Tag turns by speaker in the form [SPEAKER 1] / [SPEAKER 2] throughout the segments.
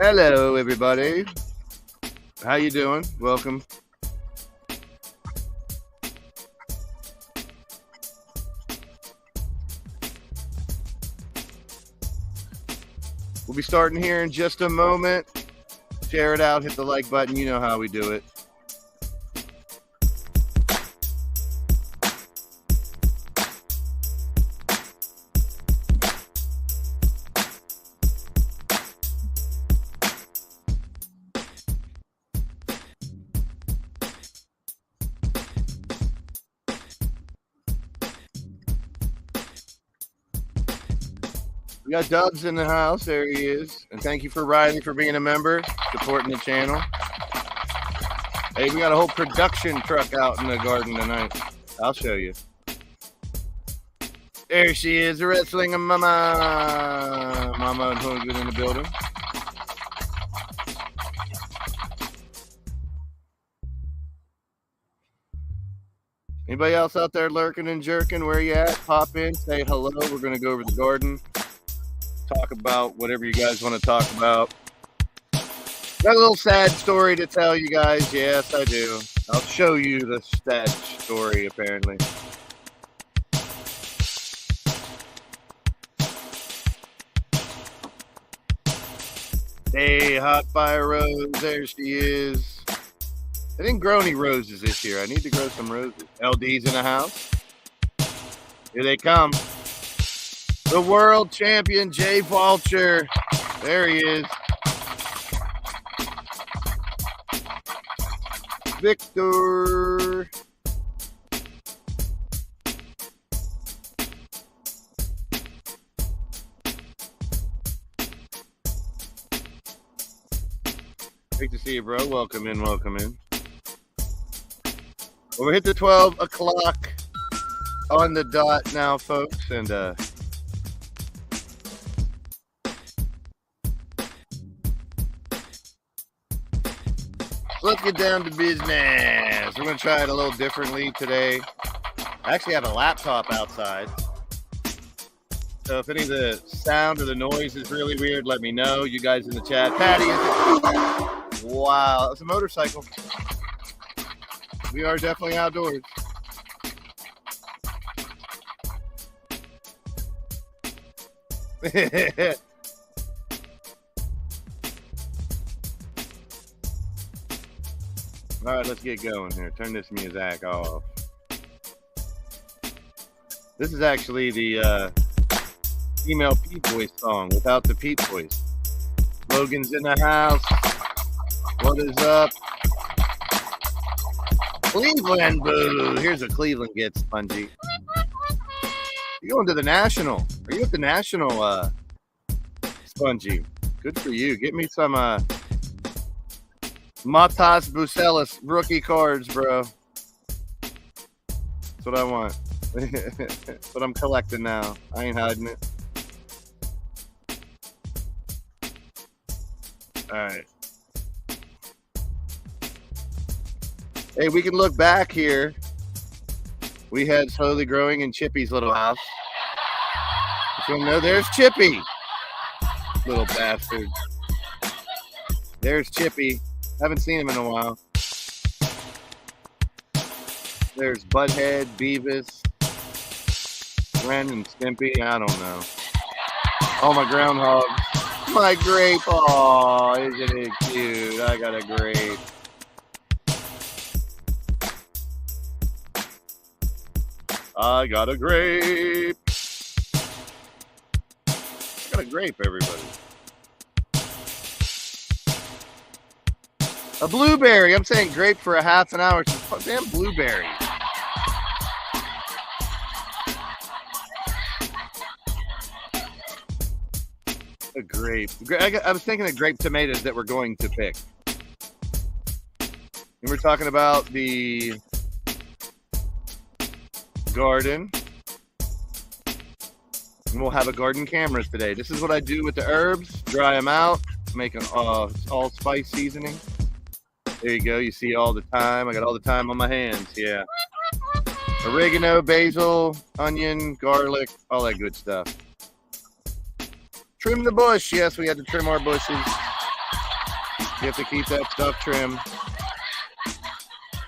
[SPEAKER 1] Hello, everybody. How you doing? Welcome. We'll be starting here in just a moment. Share it out, hit the like button. You know how we do it. We got Dubs in the house. There he is. And thank you for Riley for being a member, supporting the channel. Hey, we got a whole production truck out in the garden tonight. I'll show you. There she is, the wrestling mama. Mama and Hogan in the building. Anybody else out there lurking and jerking? Where you at? Pop in, say hello. We're going to go over the garden. Talk about whatever you guys want to talk about. Got a little sad story to tell you guys. Yes, I do. I'll show you the sad story, apparently. Hey, Hot Fire Rose. There she is. I didn't grow any roses this year. I need to grow some roses. LD's in the house. Here they come. The world champion, Jay Vulture. There he is. Victor. Great to see you, bro. Welcome in, welcome in. Well, we hit the 12 o'clock on the dot now, folks, and let's get down to business. We're going to try it a little differently today. I actually have a laptop outside. So if any of the sound or the noise is really weird, let me know. You guys in the chat. Patty, wow, that's a motorcycle. We are definitely outdoors. All right, let's get going here. Turn this music off. This is actually the female Pete voice song without the Pete voice. Logan's in the house. What is up? Cleveland, boo. Here's what Cleveland gets, Spongy. You're going to the National. Are you at the National, Spongy? Good for you. Get me some Matas Bucelis rookie cards, bro. That's what I want. That's what I'm collecting now. I ain't hiding it. All right. Hey, we can look back here. We had slowly growing in Chippy's little house. If you know, there's Chippy. Little bastard. There's Chippy. Haven't seen him in a while. There's Butthead, Beavis, Ren, and Stimpy. I don't know. Oh, my groundhog. My grape. Oh, isn't it cute? I got a grape. I got a grape. I got a grape, everybody. A blueberry. I'm saying grape for a half an hour. Damn blueberry. A grape. I was thinking of grape tomatoes that we're going to pick. And we're talking about the garden. And we'll have a garden cameras today. This is what I do with the herbs. Dry them out. Make an allspice seasoning. There you go. You see all the thyme. I got all the thyme on my hands. Yeah. Oregano, basil, onion, garlic, all that good stuff. Trim the bush. Yes, we had to trim our bushes. You have to keep that stuff trim.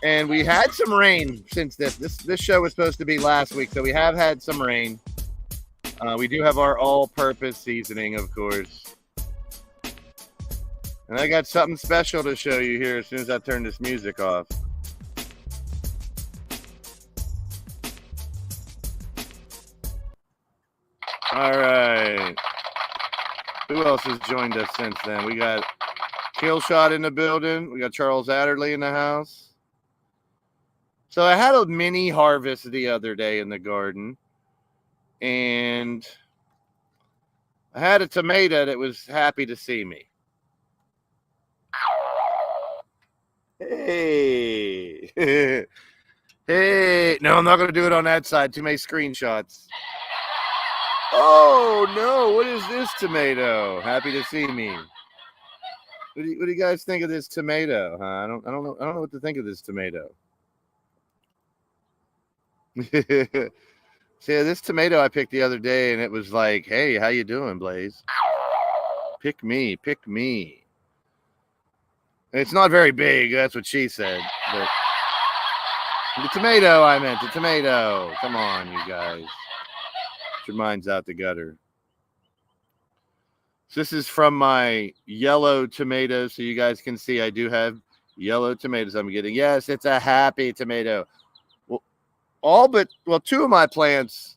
[SPEAKER 1] And we had some rain since this show was supposed to be last week, so we have had some rain. We do have our all-purpose seasoning, of course. And I got something special to show you here as soon as I turn this music off. All right. Who else has joined us since then? We got Killshot in the building. We got Charles Adderley in the house. So I had a mini harvest the other day in the garden. And I had a tomato that was happy to see me. Hey. Hey. No, I'm not going to do it on that side. Too many screenshots. Oh, no. What is this tomato? Happy to see me. What do you guys think of this tomato? Huh? I don't know what to think of this tomato. See, this tomato I picked the other day, and it was like, hey, how you doing, Blaze? Pick me, pick me. And it's not very big, that's what she said. But the tomato, I meant, the tomato. Come on, you guys. Get your minds out the gutter. So this is from my yellow tomatoes, so you guys can see I do have yellow tomatoes I'm getting. Yes, it's a happy tomato. Well, two of my plants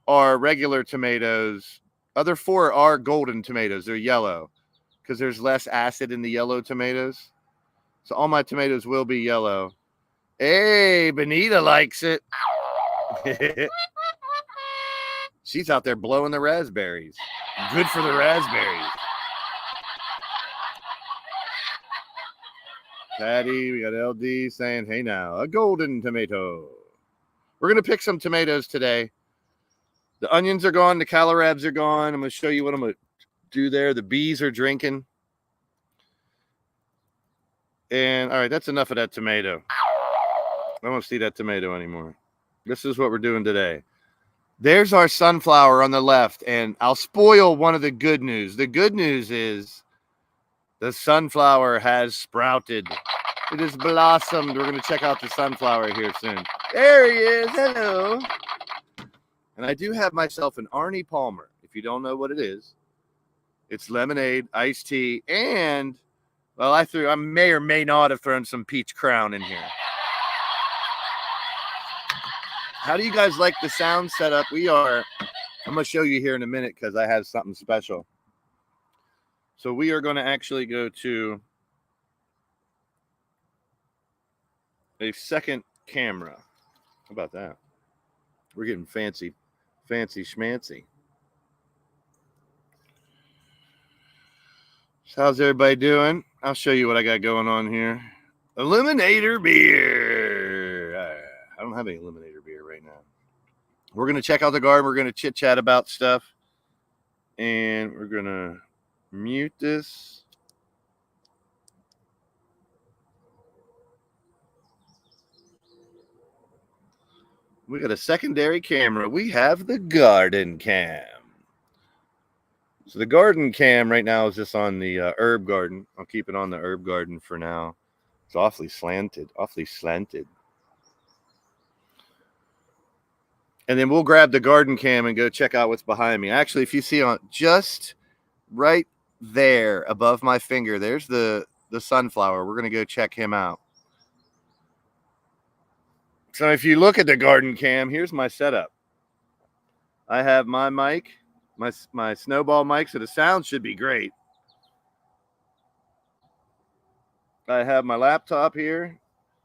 [SPEAKER 1] are regular tomatoes. Other four are golden tomatoes. They're yellow because there's less acid in the yellow tomatoes. So all my tomatoes will be yellow. Hey, Benita likes it. She's out there blowing the raspberries. Good for the raspberries. Patty, we got LD saying, hey now, a golden tomato. We're going to pick some tomatoes today. The onions are gone. The kohlrabis are gone. I'm going to show you what I'm going to do there. The bees are drinking. And, all right, that's enough of that tomato. I don't want to see that tomato anymore. This is what we're doing today. There's our sunflower on the left, and I'll spoil one of the good news. The good news is the sunflower has sprouted. It has blossomed. We're going to check out the sunflower here soon. There he is. Hello. And I do have myself an Arnie Palmer. If you don't know what it is, it's lemonade, iced tea, and, well, I may or may not have thrown some peach crown in here. How do you guys like the sound setup? I'm going to show you here in a minute because I have something special. So we are going to actually go to a second camera. How about that? We're getting fancy schmancy. So how's everybody doing? I'll show you what I got going on here. Eliminator beer. I don't have any eliminator beer right now. We're going to check out the garden. We're going to chit chat about stuff. And we're going to mute this. We got a secondary camera. We have the garden cam. So the garden cam right now is just on the herb garden. I'll keep it on the herb garden for now. It's awfully slanted. And then we'll grab the garden cam and go check out what's behind me. Actually, if you see on just right there above my finger, there's the sunflower. We're going to go check him out. So if you look at the garden cam, here's my setup. I have my mic, my snowball mic, so the sound should be great. I have my laptop here.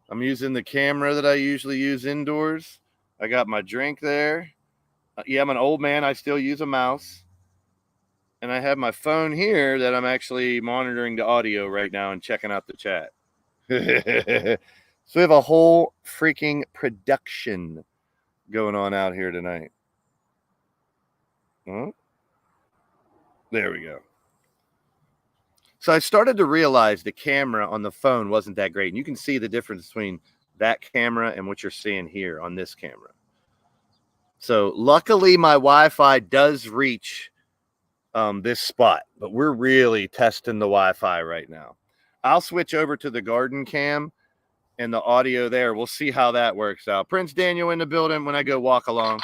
[SPEAKER 1] I'm using the camera that I usually use indoors. I got my drink there. Yeah, I'm an old man. I still use a mouse. And I have my phone here that I'm actually monitoring the audio right now and checking out the chat. So we have a whole freaking production going on out here tonight. Huh? There we go. So I started to realize the camera on the phone wasn't that great. And you can see the difference between that camera and what you're seeing here on this camera. So luckily my Wi-Fi does reach this spot, but we're really testing the Wi-Fi right now. I'll switch over to the garden cam and the audio there. We'll see how that works out. Prince Daniel in the building when I go walk along.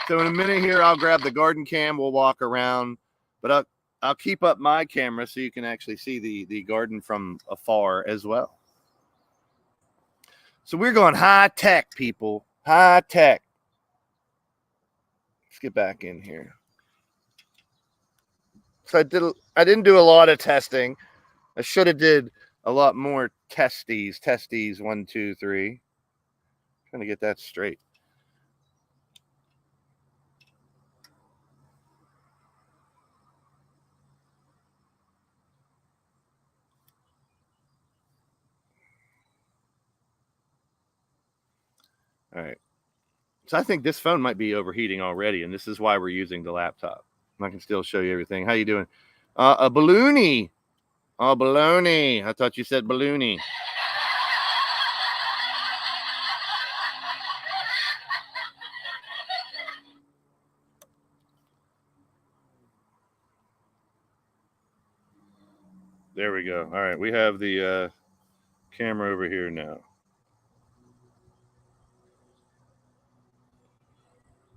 [SPEAKER 1] So in a minute here, I'll grab the garden cam. We'll walk around, but I'll keep up my camera so you can actually see the garden from afar as well. So we're going high tech, people. High tech. Let's get back in here. So I didn't do a lot of testing. I should have did a lot more testes. Testes 1, 2, 3. Trying to get that straight. All right. So I think this phone might be overheating already, and this is why we're using the laptop. I can still show you everything. How you doing? A balloony. Oh, baloney. I thought you said balloony. There we go. All right, we have the camera over here now.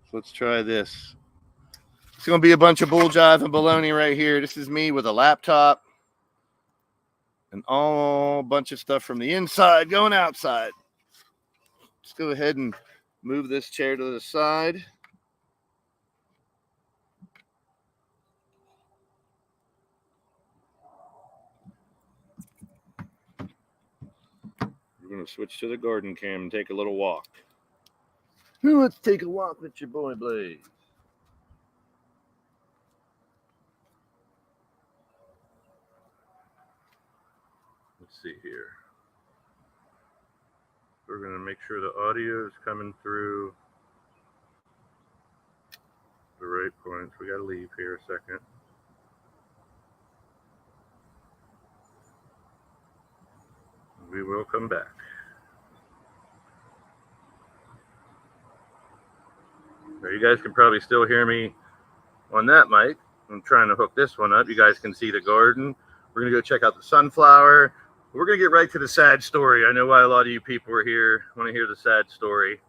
[SPEAKER 1] So let's try this. It's going to be a bunch of bull jive and baloney right here. This is me with a laptop and all bunch of stuff from the inside going outside. Let's go ahead and move this chair to the side. We're going to switch to the garden cam and take a little walk. Let's take a walk with your boy Blaze. Let's see here. We're going to make sure the audio is coming through the right points. We got to leave here a second. We will come back. Now you guys can probably still hear me on that mic. I'm trying to hook this one up. You guys can see the garden. We're going to go check out the sunflower. We're going to get right to the sad story. I know why a lot of you people are here, want to hear the sad story.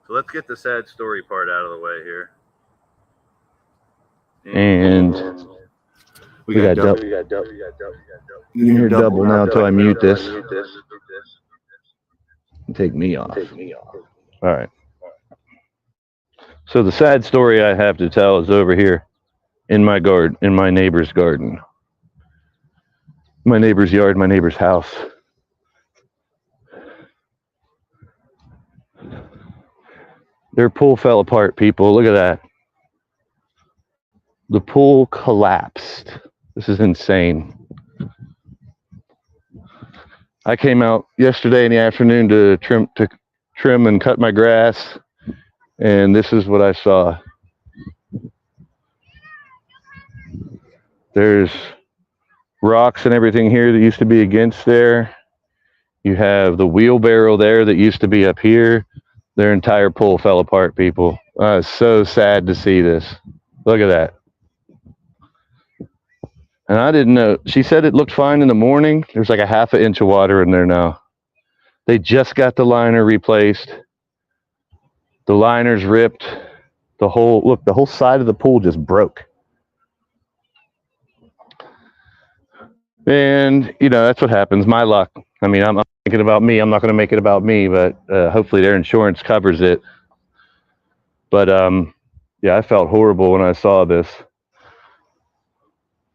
[SPEAKER 1] So let's get the sad story part out of the way here.
[SPEAKER 2] And we got double. You can hear double now until I mute this. Take me off. All right. So the sad story I have to tell is over here in my garden, in my neighbor's garden, my neighbor's yard, my neighbor's house. Their pool fell apart, people. Look at that. The pool collapsed. This is insane. I came out yesterday in the afternoon to trim and cut my grass, and this is what I saw. There's rocks and everything here that used to be against there. You have the wheelbarrow there that used to be up here. Their entire pool fell apart, people. It's so sad to see this. Look at that. And I didn't know. She said it looked fine in the morning. There's like a half an inch of water in there now. They just got the liner replaced. The liner's ripped. The whole side of the pool just broke. And, you know, that's what happens. My luck. I mean, I'm thinking about me. I'm not going to make it about me, but hopefully their insurance covers it. But, yeah, I felt horrible when I saw this.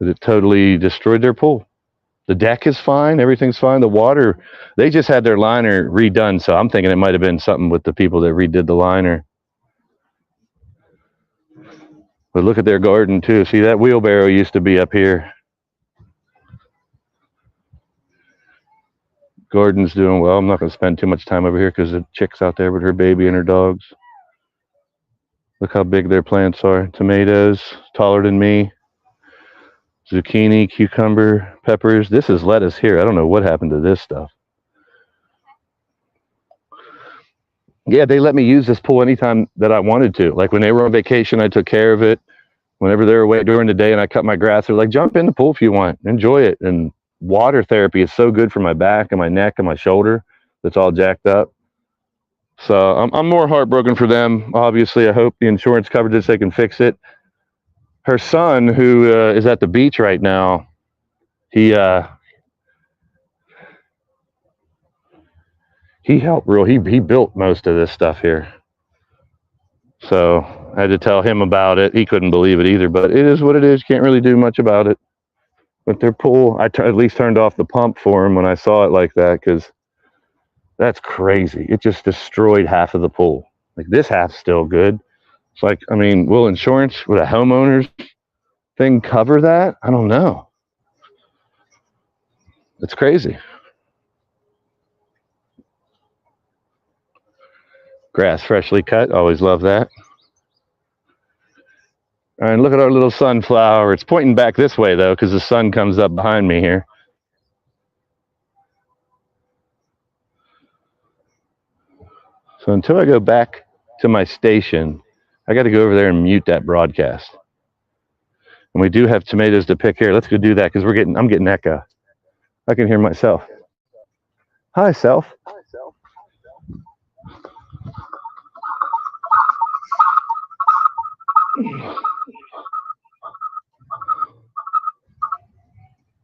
[SPEAKER 2] It totally destroyed their pool. The deck is fine. Everything's fine. The water, they just had their liner redone. So I'm thinking it might have been something with the people that redid the liner. But look at their garden too. See, that wheelbarrow used to be up here. Garden's doing well. I'm not going to spend too much time over here because the chick's out there with her baby and her dogs. Look how big their plants are. Tomatoes, taller than me. Zucchini, cucumber, peppers. This is lettuce here. I don't know what happened to this stuff. Yeah, they let me use this pool anytime that I wanted to. Like when they were on vacation, I took care of it. Whenever they're away during the day and I cut my grass, they're like, jump in the pool if you want, enjoy it. And water therapy is so good for my back and my neck and my shoulder that's all jacked up. So I'm more heartbroken for them. Obviously, I hope the insurance covered this, they can fix it. Her son, who is at the beach right now, he helped he built most of this stuff here. So I had to tell him about it. He couldn't believe it either, but it is what it is. Can't really do much about it. But their pool, at least turned off the pump for him when I saw it like that, because that's crazy. It just destroyed half of the pool. Like this half's still good. It's like, I mean, will insurance with a homeowner's thing cover that? I don't know. It's crazy. Grass freshly cut. Always love that. And look at our little sunflower. It's pointing back this way, though, because the sun comes up behind me here. So until I go back to my station, I got to go over there and mute that broadcast. And we do have tomatoes to pick here. Let's go do that because I'm getting echo. I can hear myself. Hi, self.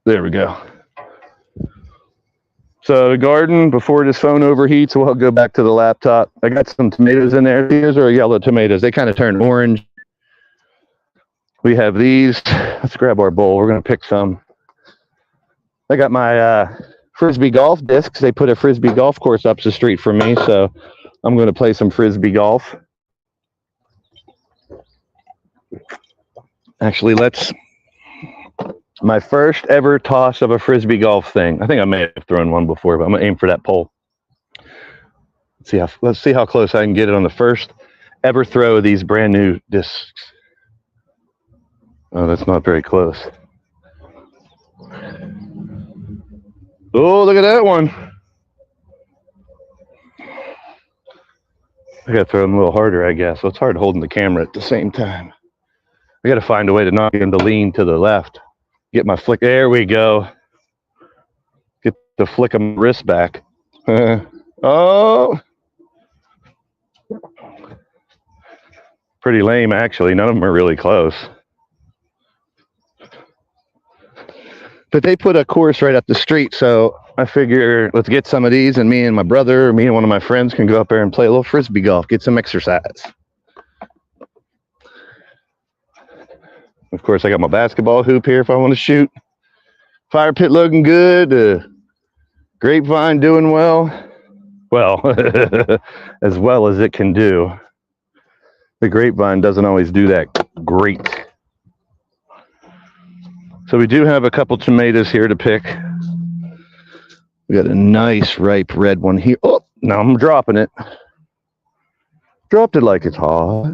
[SPEAKER 2] There we go. So the garden, before this phone overheats, we'll go back to the laptop. I got some tomatoes in there. These are yellow tomatoes. They kind of turn orange. We have these. Let's grab our bowl. We're going to pick some. I got my Frisbee golf discs. They put a Frisbee golf course up the street from me, so I'm going to play some Frisbee golf. Actually, my first ever toss of a Frisbee golf thing. I think I may have thrown one before, but I'm going to aim for that pole. Let's see how close I can get it on the first ever throw of these brand new discs. Oh, that's not very close. Oh, look at that one. I got to throw them a little harder, I guess. So it's hard holding the camera at the same time. I got to find a way to not get him to lean to the left. Get my flick. There we go. Get the flick of my wrist back. Oh. Pretty lame, actually. None of them are really close. But they put a course right up the street, so I figure let's get some of these, and me and my brother, or me and one of my friends can go up there and play a little Frisbee golf, get some exercise. Of course, I got my basketball hoop here if I want to shoot. Fire pit looking good. Grapevine doing well. Well, as well as it can do. The grapevine doesn't always do that great. So we do have a couple tomatoes here to pick. We got a nice ripe red one here. Oh, now I'm dropping it. Dropped it like it's hot.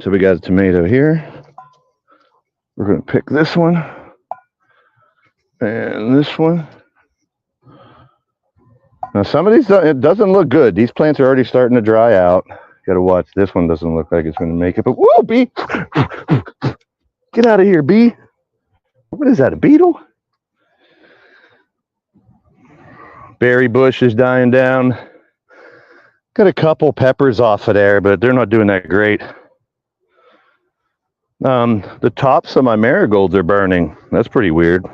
[SPEAKER 2] So we got a tomato here. We're going to pick this one and this one. Now some of these, it doesn't look good. These plants are already starting to dry out. Got to watch. This one doesn't look like it's going to make it, but whoa, bee! Get out of here, bee. What is that, a beetle? Berry bush is dying down. Got a couple peppers off of there, but they're not doing that great. The tops of my marigolds are burning. That's pretty weird.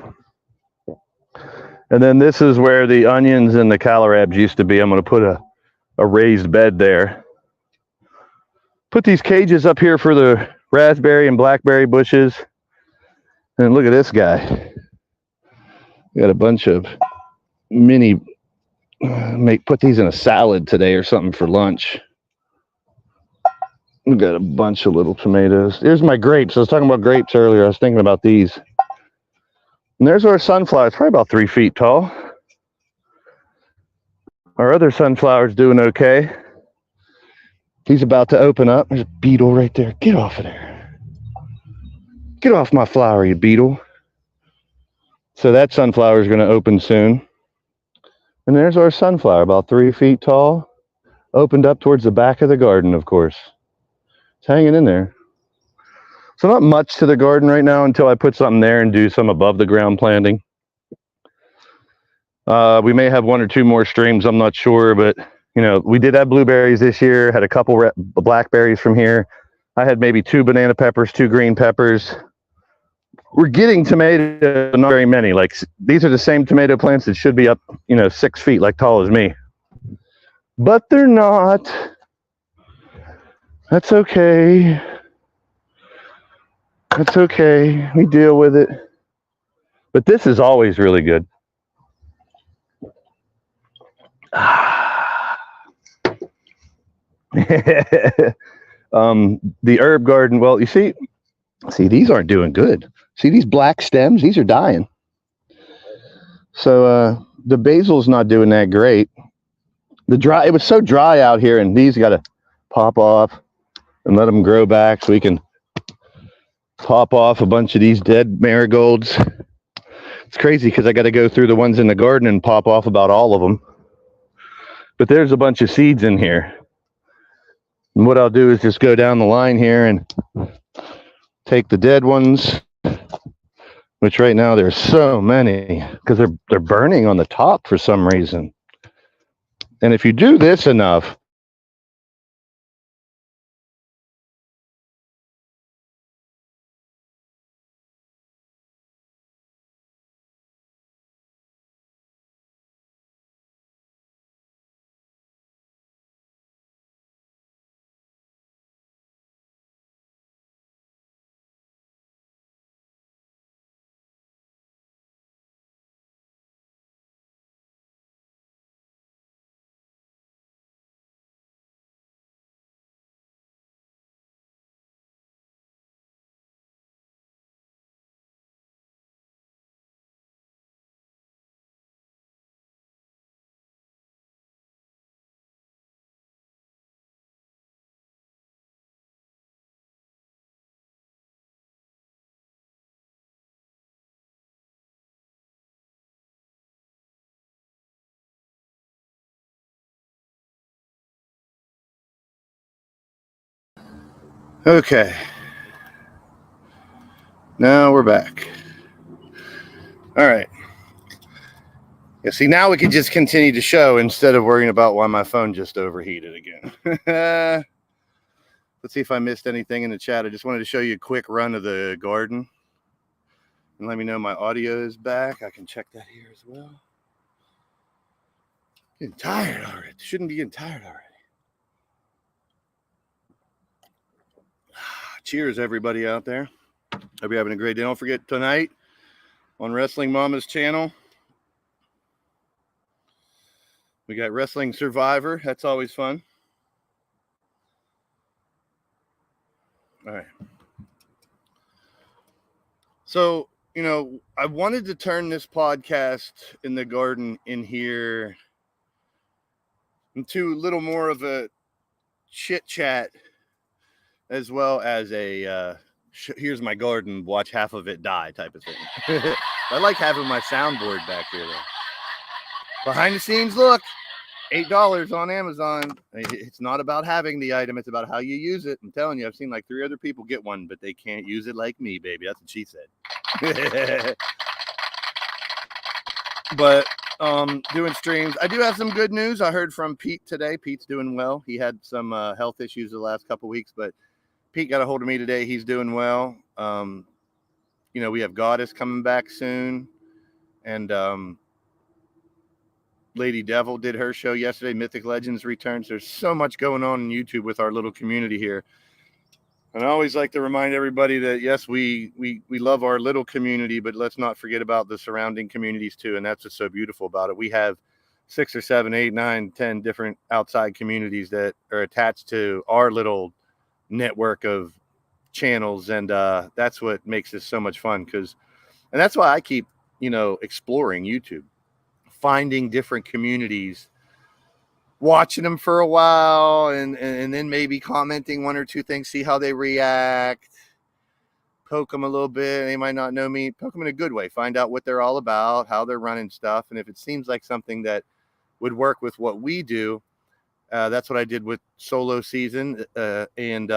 [SPEAKER 2] And then this is where the onions and the kohlrabis used to be. I'm going to put a raised bed there. Put these cages up here for the raspberry and blackberry bushes. And look at this guy. We got a bunch of mini, put these in a salad today or something for lunch. We got a bunch of little tomatoes. Here's my grapes. I was talking about grapes earlier. I was thinking about these. And there's our sunflower. It's probably about 3 feet tall. Our other sunflower's doing okay. He's about to open up. There's a beetle right there. Get off of there. Get off my flower, you beetle. So that sunflower is going to open soon. And there's our sunflower, about 3 feet tall. opened up towards the back of the garden, of course. It's hanging in there. So not much to the garden right now until I put something there and do some above the ground planting. We may have one or two more streams, I'm not sure, but you know, we did have blueberries this year, had a couple blackberries from here. I had maybe 2 banana peppers, 2 green peppers. We're getting tomatoes, not very many. Like, these are the same tomato plants that should be up, 6 feet, like tall as me. But they're not. That's okay. That's okay. We deal with it. But this is always really good. The herb garden, well, you see, these aren't doing good. See these black stems? These are dying. So the basil's not doing that great. It was so dry out here, and these got to pop off and let them grow back so we can pop off a bunch of these dead marigolds. It's crazy because I got to go through the ones in the garden and pop off about all of them. But there's a bunch of seeds in here. And what I'll do is just go down the line here and take the dead ones, which right now there's so many because they're burning on the top for some reason. And if you do this enough, okay. Now we're back. All right. Yeah, see, now we can just continue to show instead of worrying about why my phone just overheated again. Let's see if I missed anything in the chat. I just wanted to show you a quick run of the garden. And let me know my audio is back. I can check that here as well. Getting tired already. Shouldn't be getting tired already. Cheers, everybody out there. Hope you're having a great day. Don't forget, tonight on Wrestling Mama's channel, we got Wrestling Survivor. That's always fun. All right. So, I wanted to turn this podcast in the garden in here into a little more of a chit chat as well as a here's my garden, watch half of it die type of thing. I like having my soundboard back here though. Behind the scenes look, $8 on Amazon. It's not about having the item, it's about how you use it. I'm telling you, I've seen like 3 other people get one, but they can't use it like me, baby. That's what she said. But doing streams. I do have some good news. I heard from Pete today. Pete's doing well. He had some health issues the last couple weeks, but Pete got a hold of me today. He's doing well. We have Goddess coming back soon, and Lady Devil did her show yesterday. Mythic Legends returns. There's so much going on in YouTube with our little community here. And I always like to remind everybody that, yes, we love our little community, but let's not forget about the surrounding communities too. And that's what's so beautiful about it. We have 6 or 7, 8, 9, 10 different outside communities that are attached to our little network of channels. And that's what makes this so much fun. And that's why I keep, exploring YouTube, finding different communities, watching them for a while, and then maybe commenting 1 or 2 things, see how they react, poke them a little bit. They might not know me, poke them in a good way, find out what they're all about, how they're running stuff. And if it seems like something that would work with what we do,
[SPEAKER 1] That's what I did with Solo Season and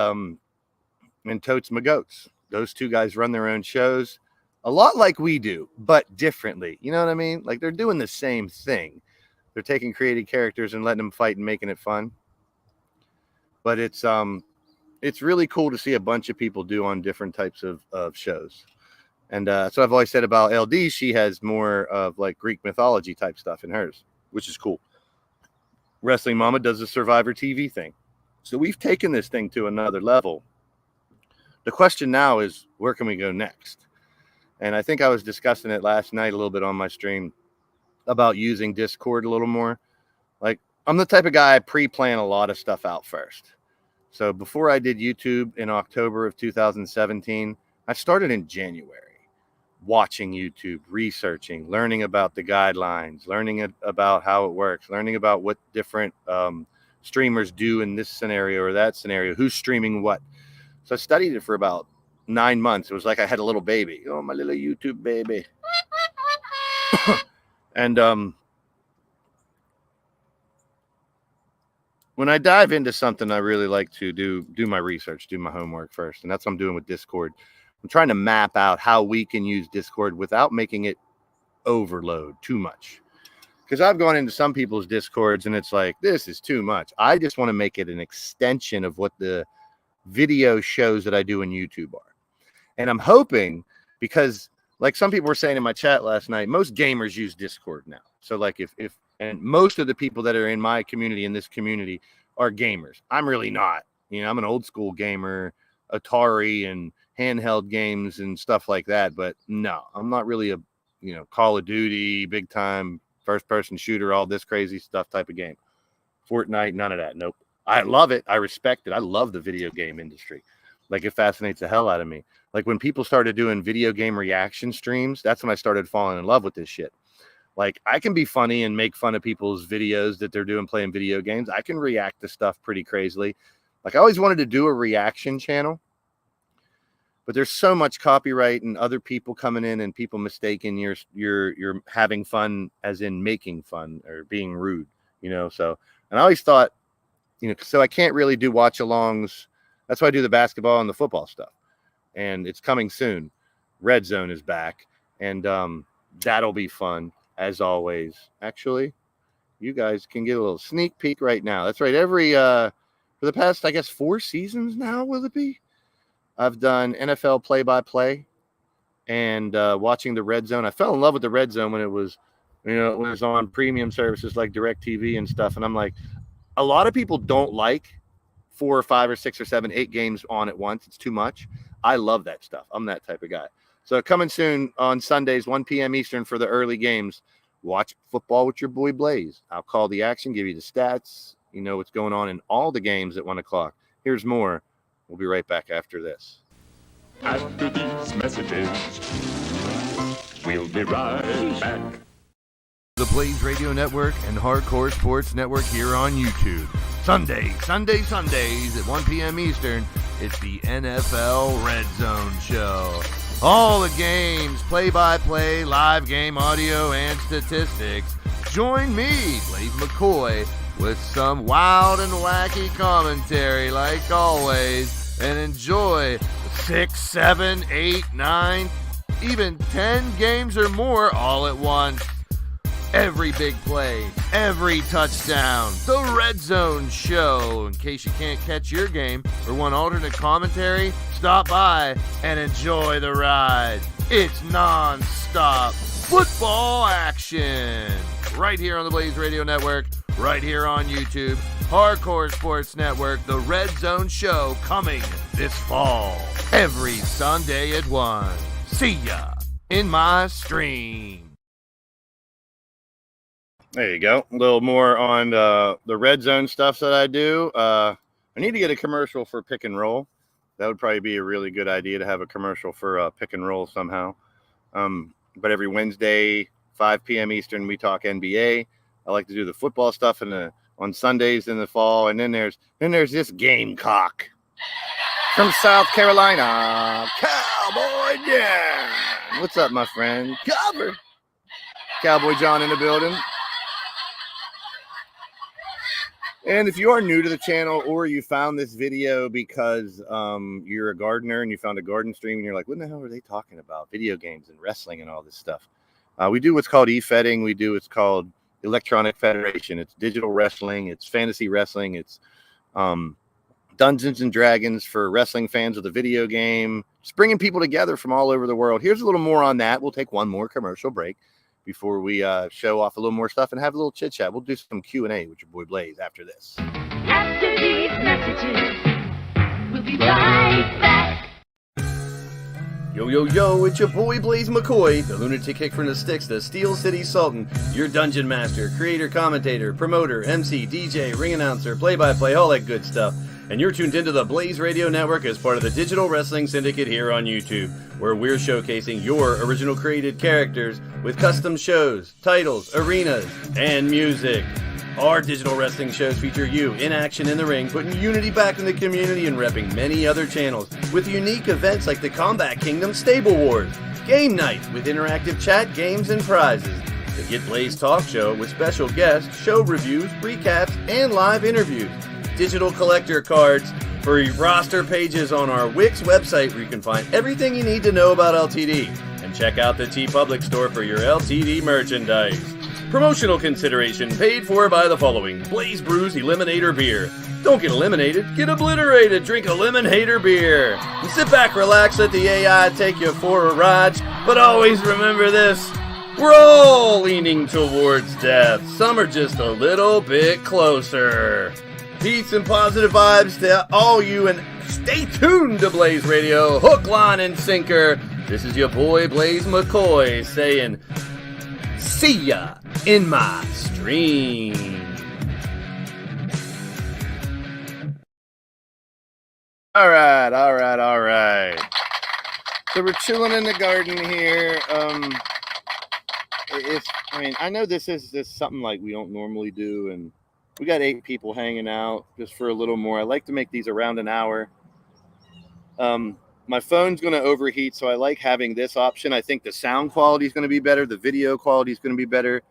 [SPEAKER 1] Totes My Goats. Those two guys run their own shows, a lot like we do, but differently. You know what I mean? Like they're doing the same thing. They're taking created characters and letting them fight and making it fun. But it's really cool to see a bunch of people do on different types of shows. And so I've always said about LD, she has more of like Greek mythology type stuff in hers, which is cool. Wrestling Mama does a Survivor TV thing. So we've taken this thing to another level. The question now is, where can we go next? And I think I was discussing it last night a little bit on my stream about using Discord a little more. Like, I'm the type of guy, I pre-plan a lot of stuff out first. So before I did YouTube in October of 2017, I started in January watching YouTube, researching, learning about the guidelines, learning about how it works, learning about what different streamers do in this scenario or that scenario, who's streaming what. So I studied it for about 9 months. It was like I had a little baby. Oh, my little YouTube baby. And when I dive into something, I really like to do my research, do my homework first. And that's what I'm doing with Discord. I'm trying to map out how we can use Discord without making it overload too much. Because I've gone into some people's Discords and it's like, this is too much. I just want to make it an extension of what the video shows that I do in YouTube are. And I'm hoping, because like some people were saying in my chat last night, most gamers use Discord now. So like if and most of the people that are in my community, in this community, are gamers. I'm really not. You know, I'm an old school gamer, Atari and handheld games and stuff like that. But no, I'm not really a, Call of Duty, big time first person shooter, all this crazy stuff type of game. Fortnite, none of that. Nope. I love it. I respect it. I love the video game industry. Like, it fascinates the hell out of me. Like, when people started doing video game reaction streams, that's when I started falling in love with this shit. Like, I can be funny and make fun of people's videos that they're doing playing video games. I can react to stuff pretty crazily. Like, I always wanted to do a reaction channel, but there's so much copyright and other people coming in and people mistaking you're having fun as in making fun or being rude, So, and I always thought, so I can't really do watch alongs. That's why I do the basketball and the football stuff. And it's coming soon. Red Zone is back. And that'll be fun, as always. Actually, you guys can get a little sneak peek right now. That's right. Every for the past, I guess, 4 seasons now, will it be? I've done NFL play-by-play and watching the Red Zone. I fell in love with the Red Zone when it was, when it was on premium services like DirecTV and stuff. And I'm like, a lot of people don't like 4 or 5 or 6 or 7, 8 games on at once. It's too much. I love that stuff. I'm that type of guy. So coming soon on Sundays, 1 p.m. Eastern for the early games. Watch football with your boy Blaze. I'll call the action, give you the stats. You know what's going on in all the games at 1 o'clock. Here's more. We'll be right back after this.
[SPEAKER 3] After these messages, we'll be right back.
[SPEAKER 1] The Blaze Radio Network and Hardcore Sports Network here on YouTube. Sundays at 1 p.m. Eastern, it's the NFL Red Zone Show. All the games, play-by-play, live game audio, and statistics. Join me, Blaze McCoy, with some wild and wacky commentary like always, and enjoy 6, 7, 8, 9, even 10 games or more all at once. Every big play, every touchdown, the Red Zone Show. In case you can't catch your game or want alternate commentary, stop by and enjoy the ride. It's non-stop football action. Right here on the Blaze Radio Network, right here on YouTube. Hardcore Sports Network, the Red Zone Show coming this fall. Every Sunday at 1. See ya in my stream. There you go. A little more on the Red Zone stuff that I do. I need to get a commercial for Pick and Roll. That would probably be a really good idea to have a commercial for Pick and Roll somehow. But every Wednesday, 5 p.m. Eastern, we talk NBA. I like to do the football stuff on Sundays in the fall. And then there's this Gamecock from South Carolina, Cowboy John. What's up, my friend? Cowboy John in the building. And if you are new to the channel or you found this video because you're a gardener and you found a garden stream and you're like, what the hell are they talking about? Video games and wrestling and all this stuff. We do what's called e-fetting. We do what's called electronic federation. It's digital wrestling. It's fantasy wrestling. It's Dungeons and Dragons for wrestling fans of the video game. Just bringing people together from all over the world. Here's a little more on that. We'll take one more commercial break before we show off a little more stuff and have a little chit chat. We'll do some Q&A with your boy Blaze after this.
[SPEAKER 4] After these messages, we'll be right back.
[SPEAKER 1] Yo, yo, yo, it's your boy Blaze McCoy, the lunatic kick from the sticks, the Steel City Sultan, your dungeon master, creator, commentator, promoter, MC, DJ, ring announcer, play-by-play, all that good stuff. And you're tuned into the Blaze Radio Network as part of the Digital Wrestling Syndicate here on YouTube, where we're showcasing your original created characters with custom shows, titles, arenas, and music. Our digital wrestling shows feature you in action in the ring, putting unity back in the community and repping many other channels with unique events like the Combat Kingdom Stable Wars, Game Night with interactive chat, games, and prizes, the Get Blaze Talk Show with special guests, show reviews, recaps, and live interviews, digital collector cards for roster pages on our Wix website where you can find everything you need to know about LTD, and check out the TeePublic store for your LTD merchandise. Promotional consideration paid for by the following: Blaze Brews Eliminator Beer. Don't get eliminated, get obliterated. Drink Eliminator Beer. And sit back, relax, let the AI take you for a ride. But always remember this: we're all leaning towards death. Some are just a little bit closer. Peace and positive vibes to all you, and stay tuned to Blaze Radio, hook, line, and sinker. This is your boy Blaze McCoy saying, see ya in my stream. All right. So we're chilling in the garden here. I know this is just something like we don't normally do, and we got 8 people hanging out just for a little more. I like to make these around an hour. My phone's going to overheat, so I like having this option. I think the sound quality is going to be better. The video quality is going to be better.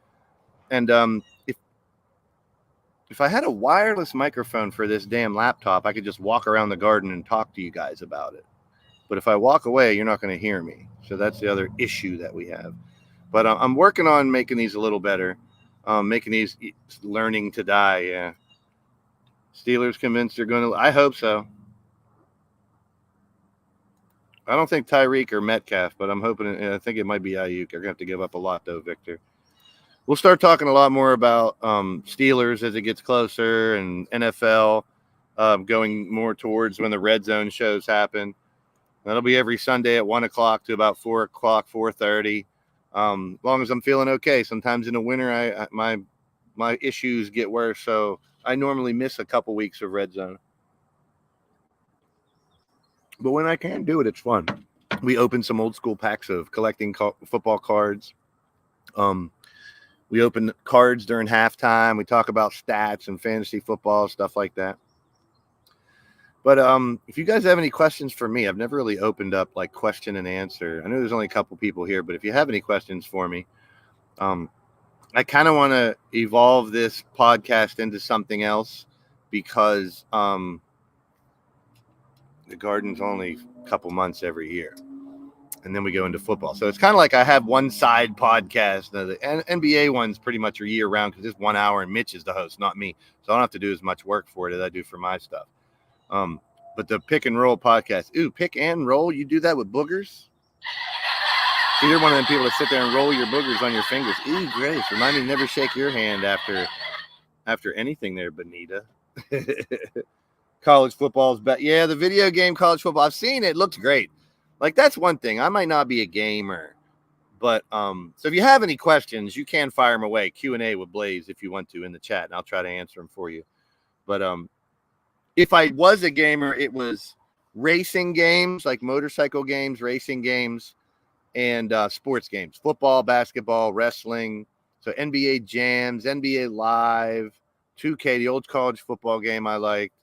[SPEAKER 1] And if I had a wireless microphone for this damn laptop, I could just walk around the garden and talk to you guys about it. But if I walk away, you're not going to hear me. So that's the other issue that we have. But I'm working on making these a little better. Making these learning to die, yeah. Steelers convinced they're going to... I hope so. I don't think Tyreek or Metcalf, but I'm hoping... I think it might be Ayuk. They're going to have to give up a lot, though, Victor. We'll start talking a lot more about Steelers as it gets closer, and NFL going more towards when the red zone shows happen. That'll be every Sunday at 1 o'clock to about 4 o'clock, 4:30. Long as I'm feeling okay. Sometimes in the winter, my issues get worse, so I normally miss a couple weeks of red zone. But when I can do it, it's fun. We open some old school packs of collecting football cards. We open cards during halftime. We talk about stats and fantasy football, stuff like that. But if you guys have any questions for me, I've never really opened up like question and answer. I know there's only a couple people here, but if you have any questions for me, I kind of want to evolve this podcast into something else because the garden's only a couple months every year. And then we go into football. So it's kind of like I have one side podcast. The NBA one's pretty much a year round because it's 1 hour and Mitch is the host, not me. So I don't have to do as much work for it as I do for my stuff. But the pick and roll podcast. Ooh, pick and roll. You do that with boogers? So you're one of them people that sit there and roll your boogers on your fingers. Ooh, Grace. Remind me to never shake your hand after anything there, Benita. College football's back. Yeah, the video game college football. I've seen it. It looks great. Like, that's one thing. I might not be a gamer. But so if you have any questions, you can fire them away. Q&A with Blaze if you want to in the chat, and I'll try to answer them for you. But if I was a gamer, it was racing games, like motorcycle games, racing games, and sports games. Football, basketball, wrestling. So NBA Jams, NBA Live, 2K, the old college football game I liked.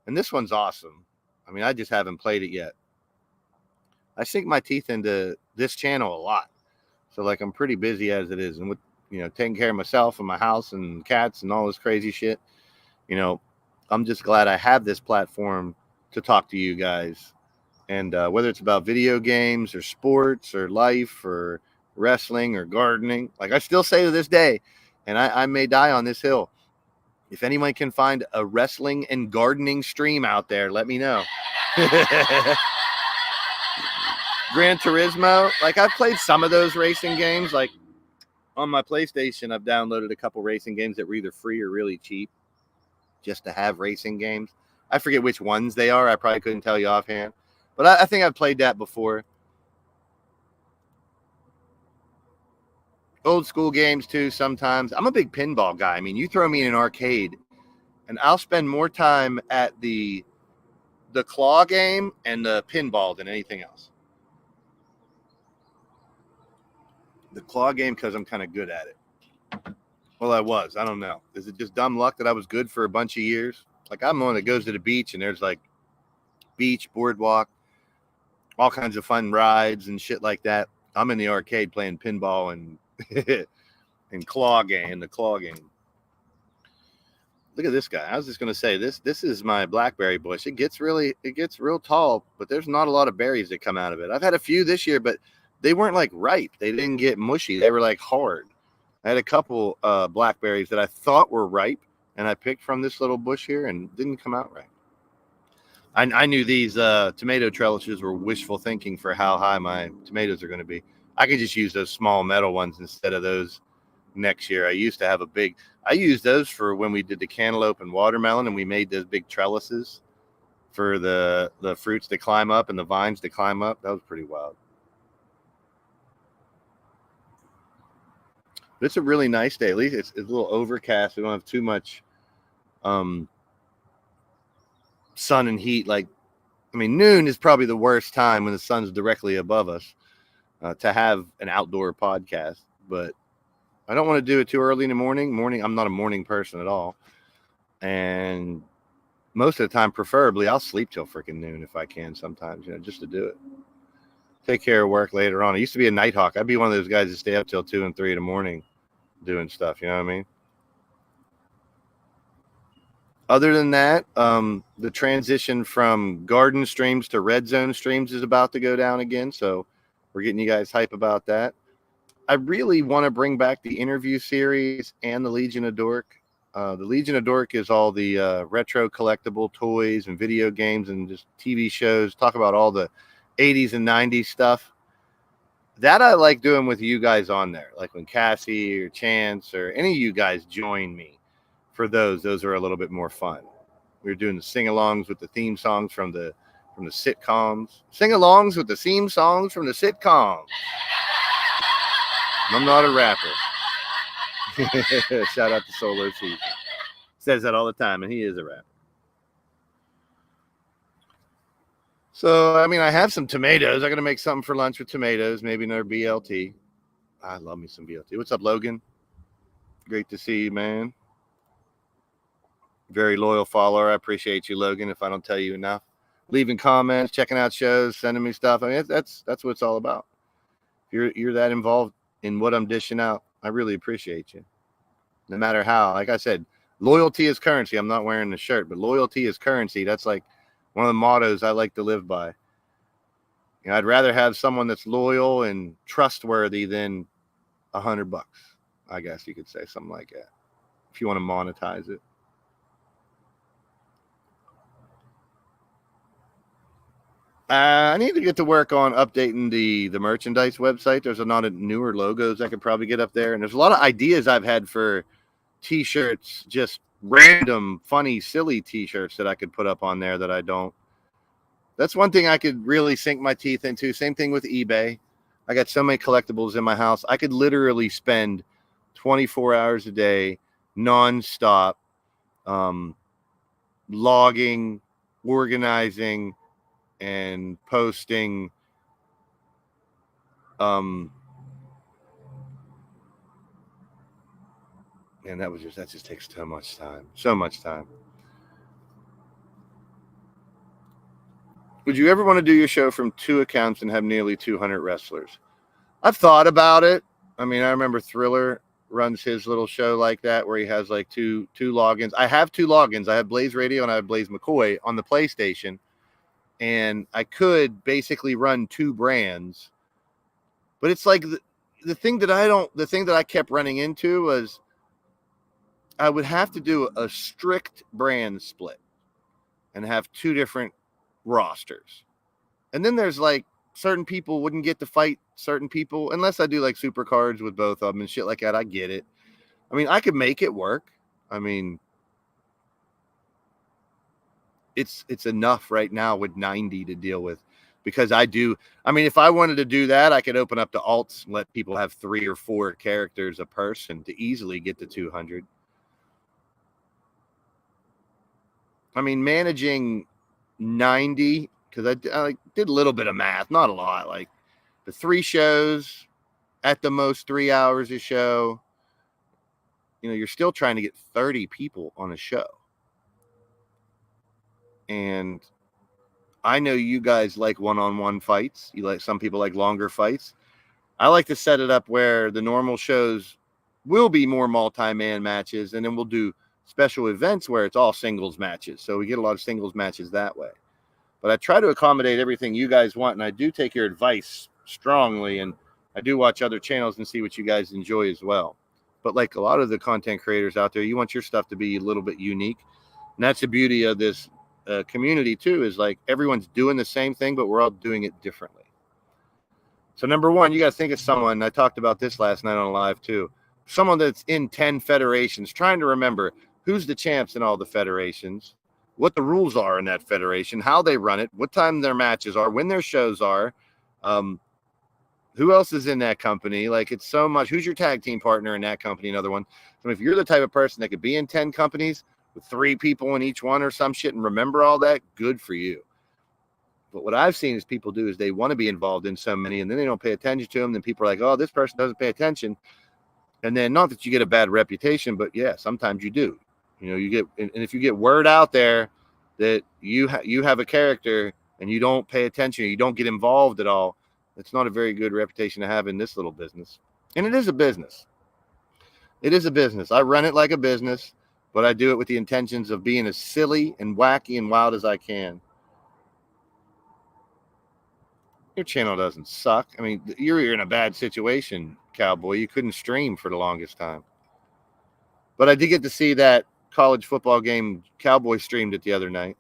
[SPEAKER 1] And this one's awesome. I mean, I just haven't played it yet. I sink my teeth into this channel a lot. So, like, I'm pretty busy as it is. And with, taking care of myself and my house and cats and all this crazy shit, I'm just glad I have this platform to talk to you guys. And whether it's about video games or sports or life or wrestling or gardening, like I still say to this day, and I may die on this hill, if anyone can find a wrestling and gardening stream out there, let me know. Gran Turismo, like I've played some of those racing games. Like on my PlayStation, I've downloaded a couple racing games that were either free or really cheap just to have racing games. I forget which ones they are. I probably couldn't tell you offhand. But I think I've played that before. Old school games, too, sometimes. I'm a big pinball guy. I mean, you throw me in an arcade, and I'll spend more time at the claw game and the pinball than anything else. The claw game because I'm kind of good at it. Well, I was. I don't know. Is it just dumb luck that I was good for a bunch of years? Like, I'm the one that goes to the beach, and there's, like, beach, boardwalk, all kinds of fun rides and shit like that. I'm in the arcade playing pinball and and claw game, the claw game. Look at this guy. I was just gonna say this is my blackberry bush. It gets real tall, but there's not a lot of berries that come out of it. I've had a few this year, but they weren't like ripe. They didn't get mushy. They were like hard. I had a couple blackberries that I thought were ripe, and I picked from this little bush here and didn't come out right. I knew these tomato trellises were wishful thinking for how high my tomatoes are going to be. I could just use those small metal ones instead of those next year. I used to have I used those for when we did the cantaloupe and watermelon, and we made those big trellises for the fruits to climb up and the vines to climb up. That was pretty wild. But it's a really nice day. At least it's a little overcast. We don't have too much sun and heat. Like, I mean, noon is probably the worst time when the sun's directly above us to have an outdoor podcast. But I don't want to do it too early in the morning. I'm not a morning person at all. And most of the time, preferably, I'll sleep till freaking noon if I can sometimes, just to do it. Take care of work later on. I used to be a night hawk. I'd be one of those guys that stay up till 2 and 3 in the morning doing stuff. You know what I mean? Other than that, the transition from garden streams to red zone streams is about to go down again. So we're getting you guys hype about that. I really want to bring back the interview series and the Legion of Dork. The Legion of Dork is all the retro collectible toys and video games and just TV shows. Talk about all the 80s and 90s stuff. That I like doing with you guys on there. Like when Cassie or Chance or any of you guys join me for those are a little bit more fun. We were doing the sing-alongs with the theme songs from the sitcoms. Sing-alongs with the theme songs from the sitcoms. I'm not a rapper. Shout out to Solo Season. Says that all the time, and he is a rapper. So, I mean, I have some tomatoes. I'm going to make something for lunch with tomatoes. Maybe another BLT. I love me some BLT. What's up, Logan? Great to see you, man. Very loyal follower. I appreciate you, Logan, if I don't tell you enough. Leaving comments, checking out shows, sending me stuff. I mean, that's what it's all about. You're that involved in what I'm dishing out. I really appreciate you. No matter how. Like I said, loyalty is currency. I'm not wearing the shirt, but loyalty is currency. That's like one of the mottos I like to live by. I'd rather have someone that's loyal and trustworthy than $100. I guess you could say something like that, if you want to monetize it. I need to get to work on updating the merchandise website. There's a lot of newer logos I could probably get up there. And there's a lot of ideas I've had for T-shirts, just random, funny, silly T-shirts that I could put up on there that I don't. That's one thing I could really sink my teeth into. Same thing with eBay. I got so many collectibles in my house. I could literally spend 24 hours a day, nonstop, logging, organizing, and posting and that just takes so much time. Would you ever want to do your show from 2 accounts and have nearly 200 wrestlers? I've thought about it. I mean, I remember Thriller runs his little show like that, where he has like two logins. I have two logins. I have Blaze Radio and I have Blaze McCoy on the PlayStation, and I could basically run two brands. But it's like the thing that I kept running into was I would have to do a strict brand split and have two different rosters. And then there's like certain people wouldn't get to fight certain people unless I do like super cards with both of them and shit like that. I get it. I mean, I could make it work. I mean, it's enough right now with 90 to deal with, because I mean, if I wanted to do that, I could open up the alts and let people have 3 or 4 characters a person to easily get to 200. I mean, managing 90, because I did a little bit of math, not a lot. Like the 3 shows, at the most 3 hours a show, you know, you're still trying to get 30 people on a show. And I know you guys like one-on-one fights. Some people like longer fights. I like to set it up where the normal shows will be more multi-man matches, and then we'll do special events where it's all singles matches. So we get a lot of singles matches that way. But I try to accommodate everything you guys want, and I do take your advice strongly, and I do watch other channels and see what you guys enjoy as well. But like a lot of the content creators out there, you want your stuff to be a little bit unique. And that's the beauty of this community too, is like everyone's doing the same thing, but we're all doing it differently. So number one, you got to think of someone. I talked about this last night on live too. Someone that's in 10 federations, trying to remember who's the champs in all the federations, what the rules are in that federation, how they run it, what time their matches are, when their shows are, who else is in that company. Like, it's so much. Who's your tag team partner in that company? Another one. So if you're the type of person that could be in 10 companies with 3 people in each one or some shit and remember all that, good for you. But what I've seen is people do is they want to be involved in so many, and then they don't pay attention to them. Then people are like, oh, this person doesn't pay attention. And then, not that you get a bad reputation, but yeah, sometimes you do. You know, you get, and if you get word out there that you have a character and you don't pay attention, or you don't get involved at all, it's not a very good reputation to have in this little business. And it is a business. It is a business. I run it like a business, but I do it with the intentions of being as silly and wacky and wild as I can. Your channel doesn't suck. I mean, you're in a bad situation, Cowboy. You couldn't stream for the longest time. But I did get to see that college football game. Cowboy streamed it the other night.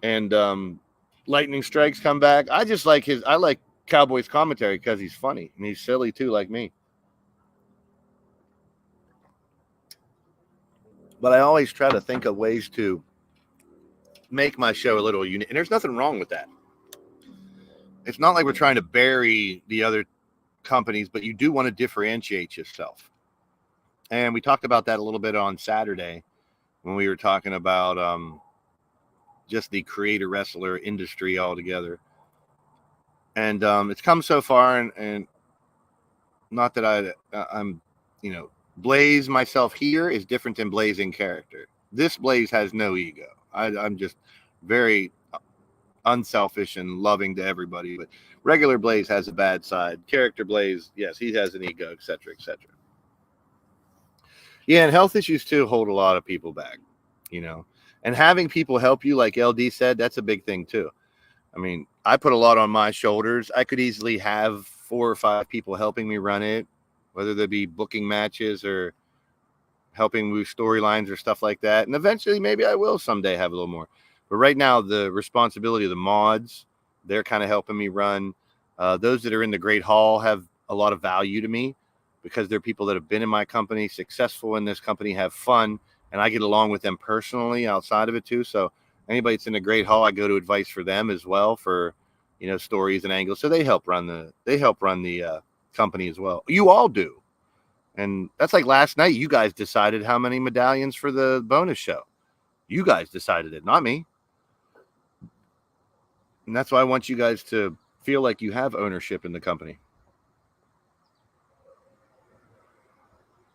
[SPEAKER 1] And Lightning Strikes come back. I like Cowboy's commentary because he's funny and he's silly too, like me. But I always try to think of ways to make my show a little unique. And there's nothing wrong with that. It's not like we're trying to bury the other companies, but you do want to differentiate yourself. And we talked about that a little bit on Saturday when we were talking about just the creator wrestler industry altogether. And it's come so far, and not that I'm, you know, Blaze myself here is different than Blaze in character. This Blaze has no ego. I'm just very unselfish and loving to everybody, but regular Blaze has a bad side. Character Blaze, yes, he has an ego, etc., etc. Yeah, and health issues too hold a lot of people back, you know. And having people help you, like LD said, that's a big thing too. I mean, I put a lot on my shoulders. I could easily have 4 or 5 people helping me run it, whether they be booking matches or helping with storylines or stuff like that. And eventually, maybe I will someday have a little more. But right now, the responsibility of the mods, they're kind of helping me run. Those that are in the Great Hall have a lot of value to me because they're people that have been in my company, successful in this company, have fun, and I get along with them personally outside of it too. So anybody that's in the Great Hall, I go to advice for them as well for, you know, stories and angles. So they help run the company as well. You all do. And that's like last night, you guys decided how many medallions for the bonus show. You guys decided it, not me. And that's why I want you guys to feel like you have ownership in the company.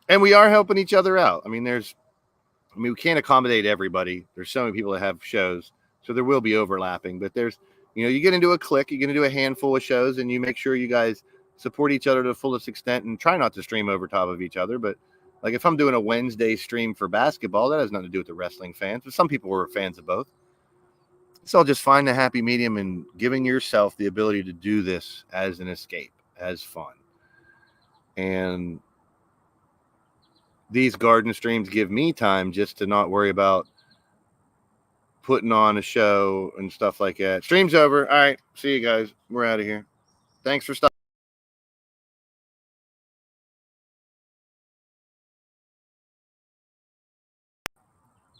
[SPEAKER 1] And we are helping each other out. I mean, we can't accommodate everybody. There's so many people that have shows, so there will be overlapping. But there's, you know, you get into a clique, you're going to do a handful of shows, and you make sure you guys support each other to the fullest extent and try not to stream over top of each other. But like if I'm doing a Wednesday stream for basketball, that has nothing to do with the wrestling fans, but some people were fans of both. So I'll just find a happy medium and giving yourself the ability to do this as an escape, as fun. And these garden streams give me time just to not worry about putting on a show and stuff like that. Stream's over. All right. See you guys. We're out of here. Thanks for stopping.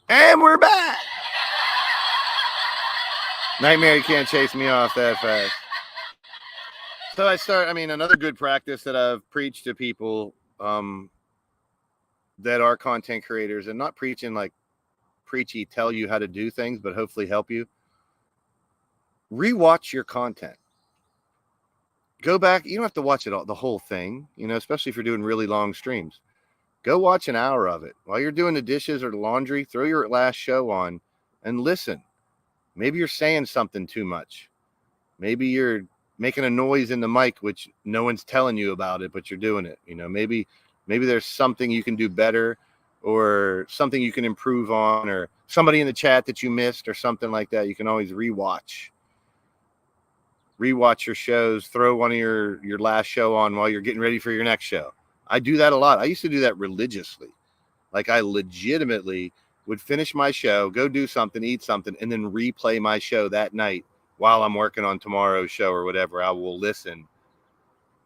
[SPEAKER 1] And we're back. Nightmare, you can't chase me off that fast. So another good practice that I've preached to people that are content creators, and not preaching like preachy, tell you how to do things, but hopefully help you. Rewatch your content. Go back. You don't have to watch it all, the whole thing, especially if you're doing really long streams. Go watch an hour of it. While you're doing the dishes or the laundry, throw your last show on and listen. Maybe you're saying something too much. Maybe you're making a noise in the mic, which no one's telling you about it, but you're doing it. Maybe there's something you can do better, or something you can improve on, or somebody in the chat that you missed or something like that. You can always rewatch your shows. Throw one of your last show on while you're getting ready for your next show. I do that a lot. I used to do that religiously. Like I legitimately would finish my show, go do something, eat something, and then replay my show that night while I'm working on tomorrow's show or whatever. I will listen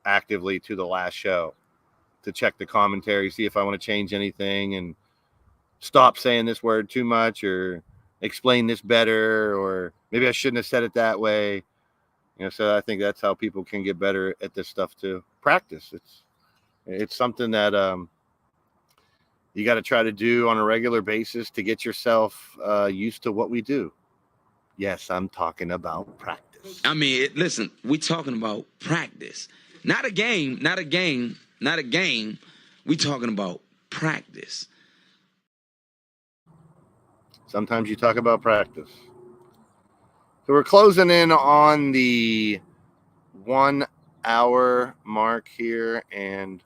[SPEAKER 1] actively to the last show to check the commentary, see if I want to change anything and stop saying this word too much, or explain this better, or maybe I shouldn't have said it that way. So I think that's how people can get better at this stuff too. Practice. It's something that you got to try to do on a regular basis to get yourself used to what we do. Yes, I'm talking about practice.
[SPEAKER 5] Listen, we're talking about practice. Not a game. We're talking about practice.
[SPEAKER 1] Sometimes you talk about practice. So we're closing in on the 1 hour mark here. And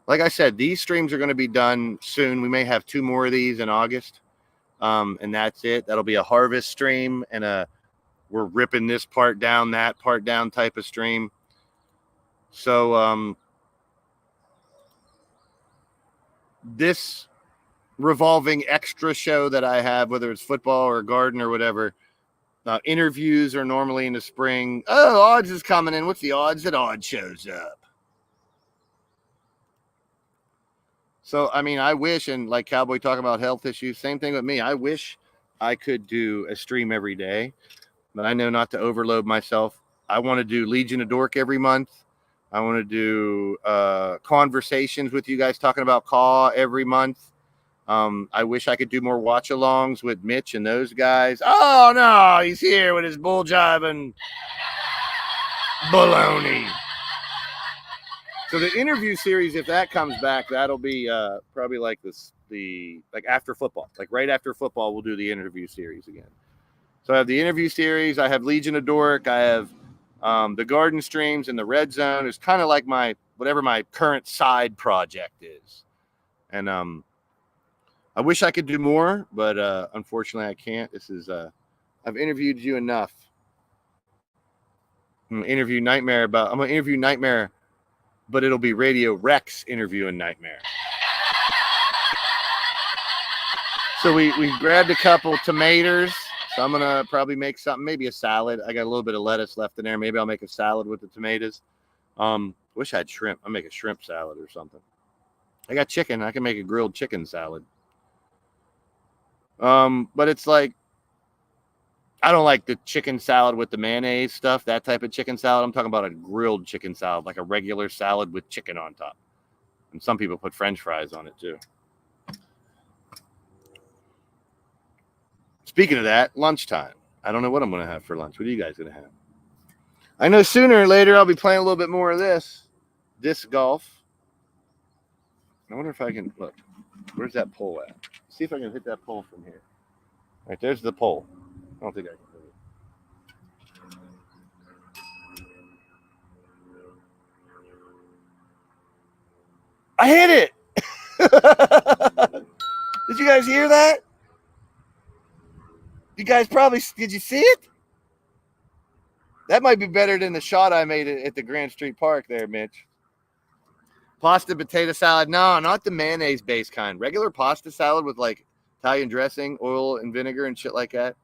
[SPEAKER 1] like I said, these streams are going to be done soon. We may have 2 more of these in August. And that's it. That'll be a harvest stream and we're ripping this part down, that part down type of stream. So this revolving extra show that I have, whether it's football or garden or whatever, interviews are normally in the spring. Oh, Odds is coming in. What's the odds that Odd shows up? So, I wish, and like Cowboy talking about health issues, same thing with me. I wish I could do a stream every day, but I know not to overload myself. I want to do Legion of Dork every month. I want to do conversations with you guys talking about Caw every month. I wish I could do more watch-alongs with Mitch and those guys. Oh, no, he's here with his bull jive and baloney. So the interview series, if that comes back, that'll be probably like like after football. Like right after football, we'll do the interview series again. So I have the interview series. I have Legion of Dork. I have the garden streams and the red zone. It's kind of like whatever my current side project is. And I wish I could do more, but unfortunately I can't. I've interviewed you enough. I'm going to interview Nightmare, but it'll be Radio Rex interviewing Nightmare. So we grabbed a couple tomatoes. So I'm going to probably make something, maybe a salad. I got a little bit of lettuce left in there. Maybe I'll make a salad with the tomatoes. Wish I had shrimp. I'll make a shrimp salad or something. I got chicken. I can make a grilled chicken salad. But it's like, I don't like the chicken salad with the mayonnaise stuff, that type of chicken salad. I'm talking about a grilled chicken salad, like a regular salad with chicken on top. And some people put French fries on it too. Speaking of that, lunchtime. I don't know what I'm going to have for lunch. What are you guys going to have? I know sooner or later I'll be playing a little bit more of this disc golf. I wonder if I can, look, where's that pole at? See if I can hit that pole from here. All right, there's the pole. I don't think I can hit it. I hit it. Did you guys hear that? You guys probably, did you see it? That might be better than the shot I made at the Grand Street Park there, Mitch. Pasta potato salad. No, not the mayonnaise-based kind. Regular pasta salad with like Italian dressing, oil, and vinegar and shit like that.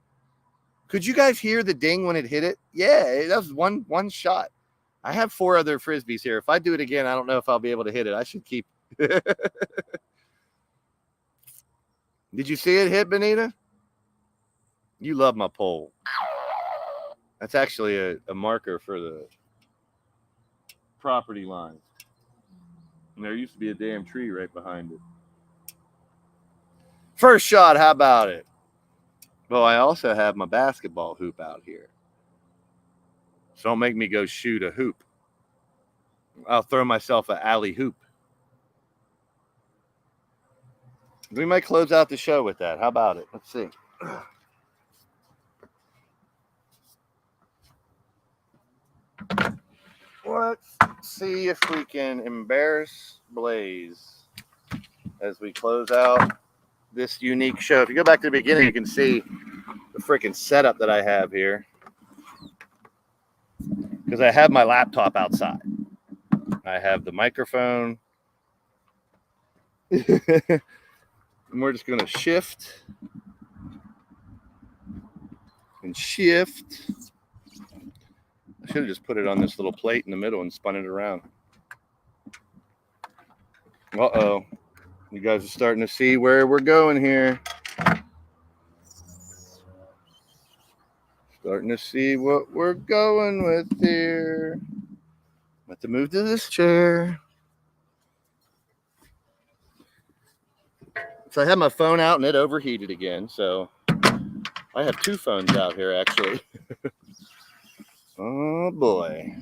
[SPEAKER 1] Could you guys hear the ding when it hit it? Yeah, that was one shot. I have 4 other Frisbees here. If I do it again, I don't know if I'll be able to hit it. I should keep. Did you see it hit, Benita? You love my pole. That's actually a marker for the property line. And there used to be a damn tree right behind it. First shot, how about it? Well, I also have my basketball hoop out here. So don't make me go shoot a hoop. I'll throw myself an alley hoop. We might close out the show with that. How about it? Let's see. Let's see if we can embarrass Blaze as we close out this unique show. If you go back to the beginning, you can see the freaking setup that I have here. Because I have my laptop outside. I have the microphone. And we're just going to shift and shift. I should have just put it on this little plate in the middle and spun it around. Uh-oh. You guys are starting to see where we're going here. Starting to see what we're going with here. I have to move to this chair. So I had my phone out and it overheated again. So I have 2 phones out here, actually. Oh, boy.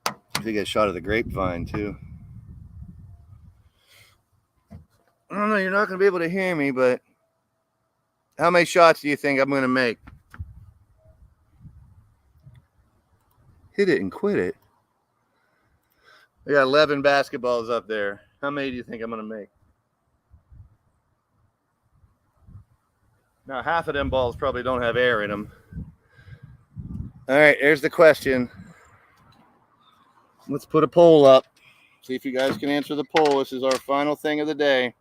[SPEAKER 1] I think I shot of the grapevine, too. I don't know, you're not going to be able to hear me, but how many shots do you think I'm going to make? Hit it and quit it. I got 11 basketballs up there. How many do you think I'm going to make? Now, half of them balls probably don't have air in them. All right, here's the question. Let's put a poll up. See if you guys can answer the poll. This is our final thing of the day.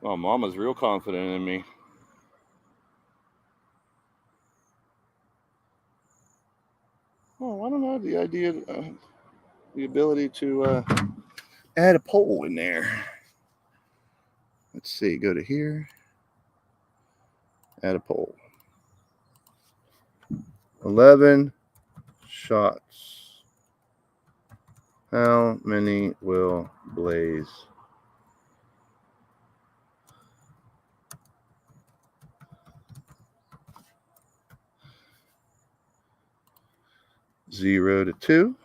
[SPEAKER 1] Oh, Mama's real confident in me. Oh, I don't know the idea, the ability to add a poll in there. Let's see. Go to here. Add a poll. 11 shots. How many will Blaze? Zero to 2,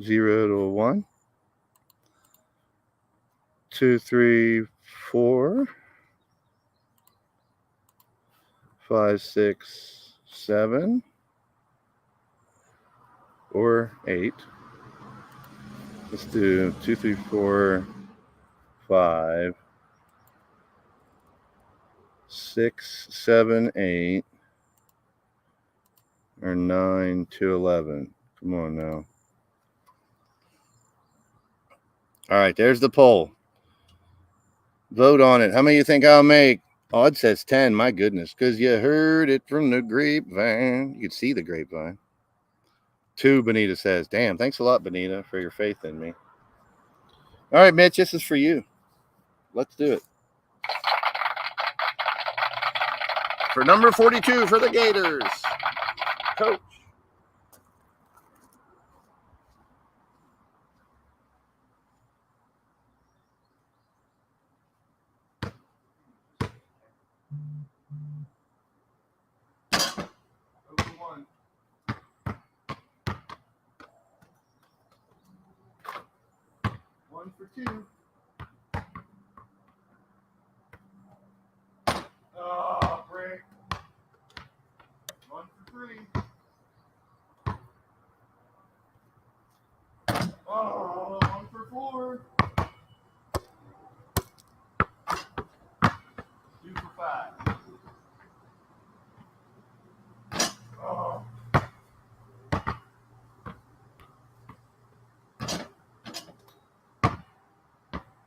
[SPEAKER 1] 0 to 1, 2, 3, 4, 5, 6, 7, or 8. Let's do 2, 3, 4, 5, 6, 7, 8, or 9 to 11. Come on now. All right, there's the poll. Vote on it. How many you think I'll make? Oh, it says 10. My goodness, because you heard it from the grapevine. You can see the grapevine. 2, Benita says. Damn, thanks a lot, Benita, for your faith in me. All right, Mitch, this is for you. Let's do it. For number 42 for the Gators. Coach. One for 2. Oh,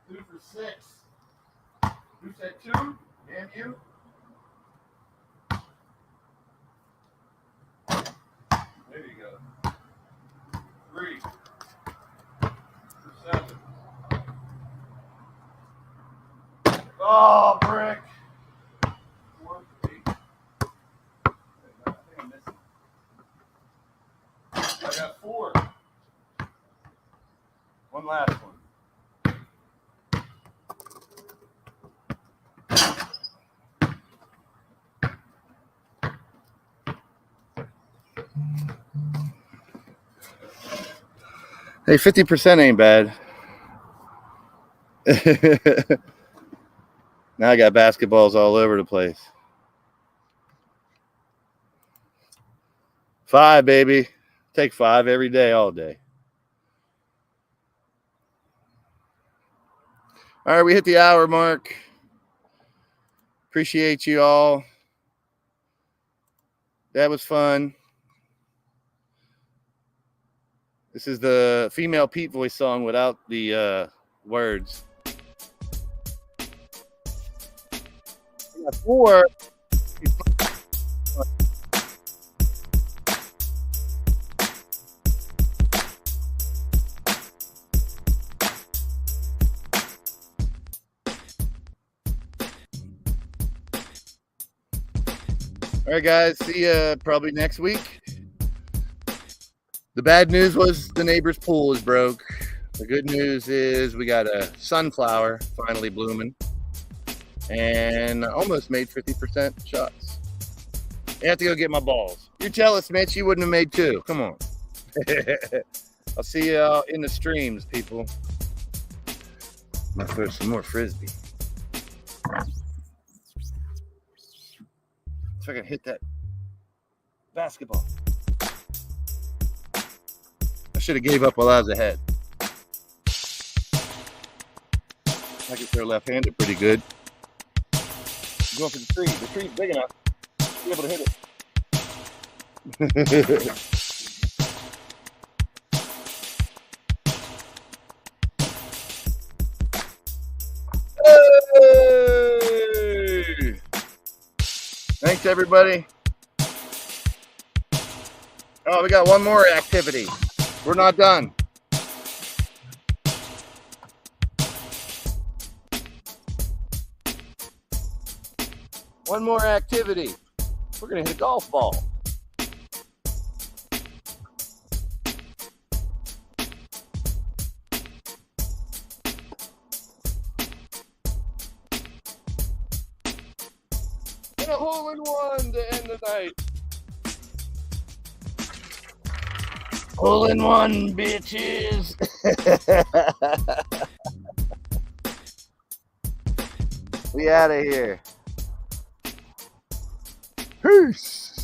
[SPEAKER 1] 2 for 6. Who said 2? Damn you. There you go. 3 for 7. Oh, brick. 4 for 8. I think I'm missing. I got 4. One last one. Hey, 50% ain't bad. Now I got basketballs all over the place. 5, baby. Take 5 every day, all day. All right, we hit the hour mark. Appreciate you all. That was fun. This is the female Pete voice song without the words. We got 4. All right, guys. See you probably next week. The bad news was the neighbor's pool is broke. The good news is we got a sunflower finally blooming and almost made 50% shots. I have to go get my balls. You're jealous, Mitch. You wouldn't have made 2. Come on. I'll see you in the streams, people. I'm going to throw some more frisbee. So I can hit that basketball. I should have gave up while I was ahead. I can throw left-handed pretty good. I'm going for the tree. The tree's big enough to be able to hit it. Hey! Thanks, everybody. Oh, we got one more activity. We're not done. One more activity. We're going to hit a golf ball. And a hole-in-one to end the night. Hole-in-one, bitches. We out of here. Peace.